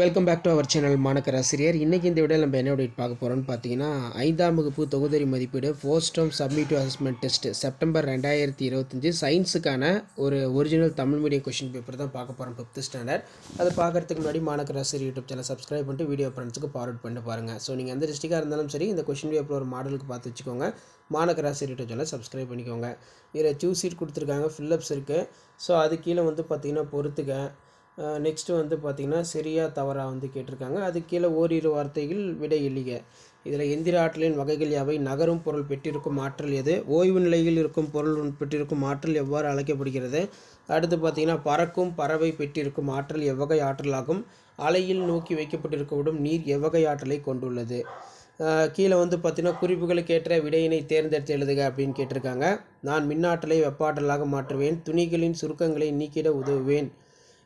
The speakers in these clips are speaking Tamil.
Welcome back to our channel மாணக்கர் ஆசிரியர். இன்றைக்கி இந்த வீடியோவில் நம்ம என்ன அப்டேட் பார்க்க போகிறோம்னு பார்த்தீங்கன்னா, 5ஆம் வகுப்பு தொகுதி மதிப்பீடு first term summative assessment test September 2025 சயின்ஸுக்கான ஒரு original Tamil medium question paper தான் பார்க்க போகிறோம் 5th ஸ்டாண்டர்ட். அதை பார்க்குறதுக்கு முன்னாடி மாணக்கர் ஆசிரியர் யூடியூப் சேனல் சப்ஸ்கிரைப் பண்ணிட்டு வீடியோ ஃப்ரெண்ட்ஸுக்கு ஃபார்வர்ட் பண்ணி பாருங்கள். ஸோ நீங்கள் எந்த டிஸ்ட்ரிக்டாக இருந்தாலும் சரி இந்த கொஷின் பேப்பர் ஒரு மாடலுக்கு பார்த்து வச்சுக்கோங்க. மாணக்கர் ஆசிரியர் யூடியூப் சேனல் சப்ஸ்கிரைப் பண்ணிக்கோங்க. இதில் சூஸ் சீட் கொடுத்துருக்காங்க, ஃபில்லப்ஸ் இருக்குது. ஸோ அது கீழே வந்து பார்த்திங்கன்னா பொறுத்துக்க. நெக்ஸ்ட்டு வந்து பார்த்திங்கன்னா சரியா தவறா வந்து கேட்டிருக்காங்க. அது கீழே ஓரிரு வார்த்தைகள் விடை எளிக. இதில் எந்திர ஆற்றலின் வகைகள் யாவை? நகரும் பொருள் பெற்றிருக்கும் ஆற்றல் எது? ஓய்வு நிலையில் இருக்கும் பொருள் பெற்றிருக்கும் ஆற்றல் எவ்வாறு அழைக்கப்படுகிறது? அடுத்து பார்த்திங்கன்னா பறக்கும் பறவை பெற்றிருக்கும் ஆற்றல் எவ்வகை ஆற்றலாகும்? அலையில் நோக்கி வைக்கப்பட்டிருக்கவிடும் நீர் எவ்வகை ஆற்றலை கொண்டுள்ளது? கீழே வந்து பார்த்திங்கன்னா குறிப்புகளுக்கு ஏற்ற விடையினை தேர்ந்தெடுத்து எழுதுக அப்படின்னு கேட்டிருக்காங்க. நான் மின்னாற்றலை வெப்பாற்றலாக மாற்றுவேன். துணிகளின் சுருக்கங்களை நீக்கிட உதவுவேன்.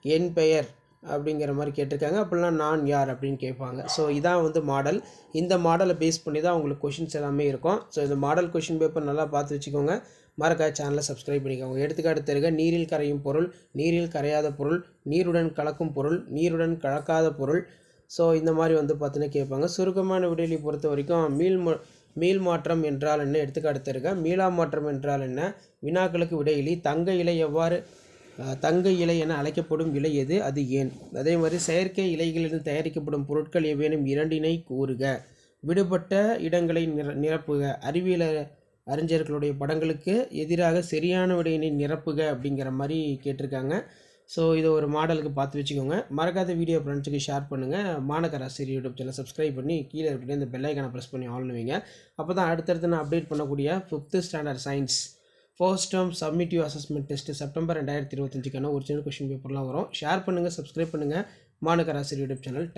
என் பெயர் அப்படிங்கிற மாதிரி கேட்டிருக்காங்க. அப்படிலாம் நான் யார் அப்படின்னு கேட்பாங்க. ஸோ இதான் வந்து மாடல். இந்த மாடலை பேஸ் பண்ணி தான் உங்களுக்கு கொஷின்ஸ் எல்லாமே இருக்கும். ஸோ இந்த மாடல் கொஷின் பேப்பர் நல்லா பார்த்து வச்சுக்கோங்க. மறக்காம சேனலை சப்ஸ்கிரைப் பண்ணிக்கோங்க. எடுத்துக்காட்டு தருக. நீரில் கரையும் பொருள், நீரில் கரையாத பொருள், நீருடன் கலக்கும் பொருள், நீருடன் கலக்காத பொருள். ஸோ இந்த மாதிரி வந்து பார்த்தீங்கன்னா கேட்பாங்க. சுருக்கமான விடையை பொறுத்த வரைக்கும் மீள் மாற்றம் என்றால் என்ன? எடுத்துக்காட்டு தருக. மீளா மாற்றம் என்றால் என்ன? வினாக்களுக்கு விடையிலி. தங்க இலை என அழைக்கப்படும் இலை எது? அது ஏன்? அதே மாதிரி செயற்கை இலைகளிலிருந்து தயாரிக்கப்படும் பொருட்கள் எவ்வேனும் இரண்டினை கூறுக. விடுபட்ட இடங்களை நிரப்புக. அறிவியல் அறிஞர்களுடைய படங்களுக்கு எதிராக சரியான விடையினை நிரப்புக அப்படிங்கிற மாதிரி கேட்டிருக்காங்க. ஸோ இதை ஒரு மாடலுக்கு பார்த்து வச்சுக்கோங்க. மறக்காத வீடியோ ஃப்ரெண்ட்ஸுக்கு ஷேர் பண்ணுங்கள். மாணக்கர் ஆசிரியர் யூடியூப் சேனல் சப்ஸ்கிரைப் பண்ணி கீழே இருக்கிற இந்த பெல் ஐக்கானை ப்ரெஸ் பண்ணி ஆன் பண்ணுவீங்க. அப்போ தான் அடுத்தடுத்து நான் அப்டேட் பண்ணக்கூடிய 5th standard science first term summative assessment test September 2025க்கான ஒரிஜினல் கொஷின் பேப்பர்லாம் வரும். ஷேர் பண்ணுங்கள், சப்ஸ்கிரைப் பண்ணுங்கள். மாணக்கர் ஆசிரியர் யூடியூப் சேனல்.